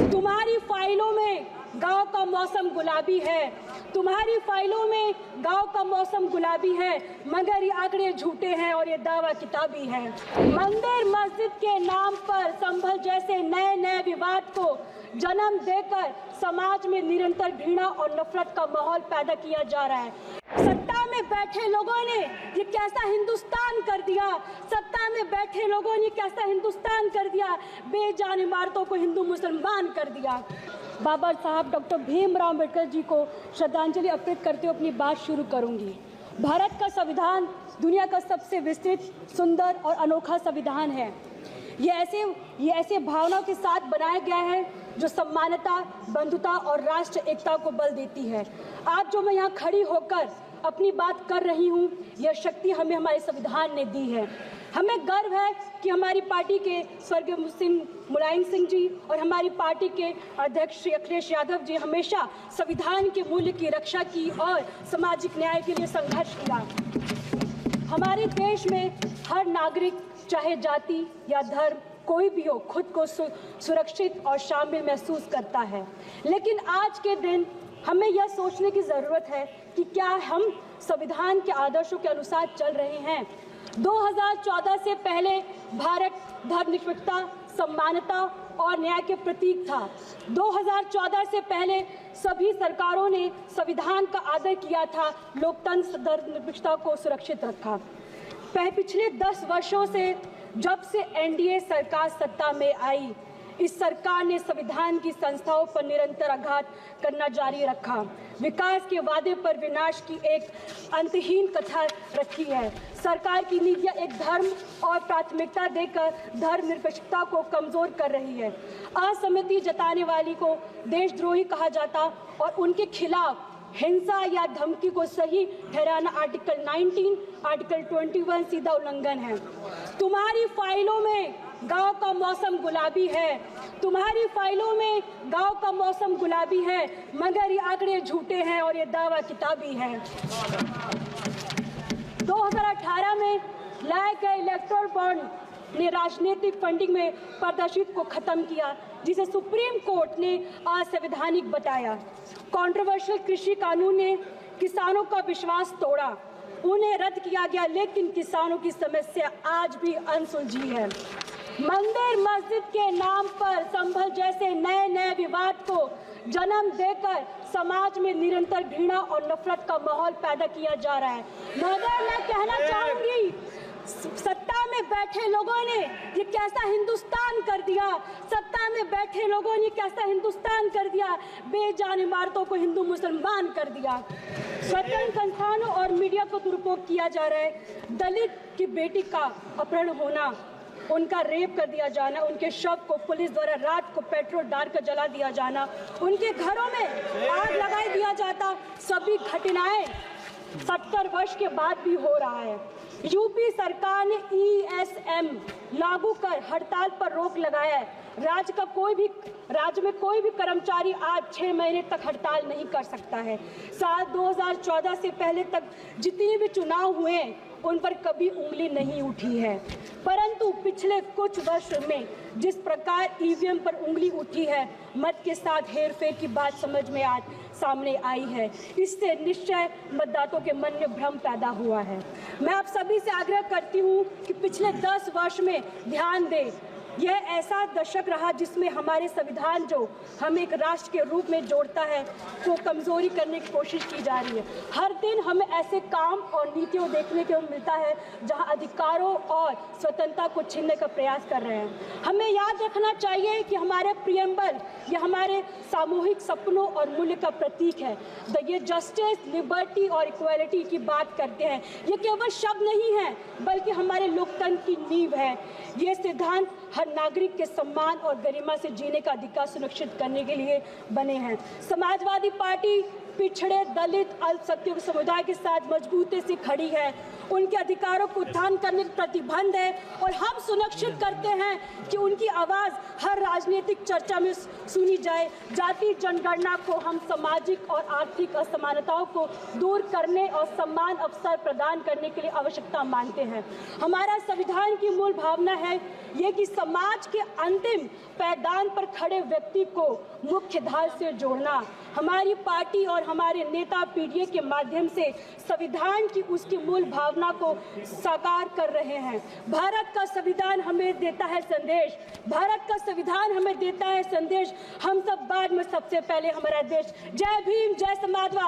तुम्हारी फाइलों में गांव का मौसम गुलाबी है, तुम्हारी फाइलों में गांव का मौसम गुलाबी है, मगर ये आंकड़े झूठे हैं और ये दावा किताबी है। मंदिर मस्जिद के नाम पर संभल जैसे नए नए विवाद को जन्म देकर समाज में निरंतर घृणा और नफरत का माहौल पैदा किया जा रहा है। सत्ता में बैठे लोगों ने ये कैसा हिंदुस्तान कर दिया, सत्ता में बैठे लोगों ने कैसा हिंदुस्तान कर दिया, बेजान इमारतों को हिंदू मुसलमान कर दिया। बाबा साहब डॉक्टर भीमराव अम्बेडकर जी को श्रद्धांजलि अर्पित करते हुए अपनी बात शुरू करूंगी। भारत का संविधान दुनिया का सबसे विस्तृत, सुंदर और अनोखा संविधान है। ये ऐसे भावनाओं के साथ बनाया गया है जो समानता, बंधुता और राष्ट्र एकता को बल देती है। आज जो मैं यहाँ खड़ी होकर अपनी बात कर रही हूँ, यह शक्ति हमें हमारे संविधान ने दी है। हमें गर्व है कि हमारी पार्टी के स्वर्गीय मुलायम सिंह जी और हमारी पार्टी के अध्यक्ष श्री अखिलेश यादव जी हमेशा संविधान के मूल्य की रक्षा की और सामाजिक न्याय के लिए संघर्ष किया। हमारे देश में हर नागरिक, चाहे जाति या धर्म कोई भी हो, खुद को सुरक्षित और शामिल महसूस करता है। लेकिन आज के दिन हमें यह सोचने की ज़रूरत है कि क्या हम संविधान के आदर्शों के अनुसार चल रहे हैं। 2014 से पहले भारत धर्मनिरपेक्षता, समानता और न्याय के प्रतीक था। 2014 से पहले सभी सरकारों ने संविधान का आदर किया था, लोकतंत्र, धर्मनिरपेक्षता को सुरक्षित रखा। पिछले 10 वर्षों से जब से एनडीए सरकार सत्ता में आई, इस सरकार ने संविधान की संस्थाओं पर निरंतर आघात करना जारी रखा। विकास के वादे पर विनाश की एक अंतहीन कथा रखी है। सरकार की नीतियां एक धर्म और प्राथमिकता देकर धर्मनिरपेक्षता को कमजोर कर रही है। असहमति जताने वाली को देशद्रोही कहा जाता और उनके खिलाफ हिंसा या धमकी को सही ठहराना आर्टिकल 19, आर्टिकल 21 सीधा उल्लंघन है। तुम्हारी फाइलों में गांव का मौसम गुलाबी है, तुम्हारी फाइलों में गांव का मौसम गुलाबी है, मगर ये आंकड़े झूठे हैं और ये दावा किताबी है। 2018 में लाए गए इलेक्टोरल बॉन्ड ने राजनीतिक फंडिंग में पारदर्शिता को खत्म किया, जिसे सुप्रीम कोर्ट ने असंवैधानिक बताया। कंट्रोवर्शियल कृषि कानून ने किसानों का विश्वास तोड़ा, उन्हें रद्द किया गया, लेकिन किसानों की समस्या आज भी अनसुलझी है। मंदिर मस्जिद के नाम पर संभल जैसे नए नए विवाद को जन्म देकर समाज में निरंतर घृणा और नफरत का माहौल पैदा किया जा रहा है। मगर मैं कहना चाहूंगी, सत्ता में बैठे लोगों ने ये कैसा हिंदुस्तान कर दिया, सत्ता में बैठे लोगों ने कैसा हिंदुस्तान कर दिया, बेजान इमारतों को हिंदू मुसलमान कर दिया। स्वतंत्र संस्थानों और मीडिया को दुरुपयोग किया जा रहा है। दलित की बेटी का अपहरण होना, उनका रेप कर दिया जाना, उनके शव को पुलिस द्वारा रात को पेट्रोल डालकर जला दिया जाना, उनके घरों में आग लगा दिया जाता, सभी घटनाएं 70 वर्ष के बाद भी हो रहा है। यूपी सरकार ने ESM लागू कर हड़ताल पर रोक लगाया है। राज्य में कोई भी कर्मचारी आज 6 महीने तक हड़ताल नहीं कर सकता है। साल 2014 से पहले तक जितने भी चुनाव हुए उन पर कभी उंगली नहीं उठी है, परंतु पिछले कुछ वर्षों में जिस प्रकार EVM पर उंगली उठी है, मत के साथ हेरफेर की बात समझ में आज सामने आई है। इससे निश्चय मतदाताओं के मन में भ्रम पैदा हुआ है। मैं आप सभी से आग्रह करती हूँ कि पिछले 10 वर्ष में ध्यान दें। यह ऐसा दशक रहा जिसमें हमारे संविधान जो हमें एक राष्ट्र के रूप में जोड़ता है, को कमजोरी करने की कोशिश की जा रही है। हर दिन हमें ऐसे काम और नीतियों देखने को मिलता है जहां अधिकारों और स्वतंत्रता को छीनने का प्रयास कर रहे हैं। हमें याद रखना चाहिए कि हमारे प्रियम्बल ये हमारे सामूहिक सपनों और मूल्य का प्रतीक है। ये जस्टिस, लिबर्टी और इक्वालिटी की बात करते हैं। ये केवल शब्द नहीं है, बल्कि हमारे लोकतंत्र की नींव है। ये सिद्धांत हर नागरिक के सम्मान और गरिमा से जीने का अधिकार सुनिश्चित करने के लिए बने हैं। समाजवादी पार्टी पिछड़े, दलित, अल्पसंख्यक समुदाय के साथ मजबूती से खड़ी है। उनके अधिकारों को उत्थान करने का प्रतिबंध है और हम सुनिश्चित करते हैं कि उनकी आवाज़ हर राजनीतिक चर्चा में सुनी जाए। जाति जनगणना को हम सामाजिक और आर्थिक असमानताओं को दूर करने और समान अवसर प्रदान करने के लिए आवश्यकता मानते हैं। हमारा संविधान की मूल भावना है ये कि समाज के अंतिम पायदान पर खड़े व्यक्ति को मुख्य धारा से जोड़ना। हमारी पार्टी और हमारे नेता पीडीए के माध्यम से संविधान की उसकी मूल भावना को साकार कर रहे हैं। भारत का संविधान हमें देता है संदेश, भारत का संविधान हमें देता है संदेश, हम सब बाद में सबसे पहले हमारा देश। जय भीम, जय समाजवाद।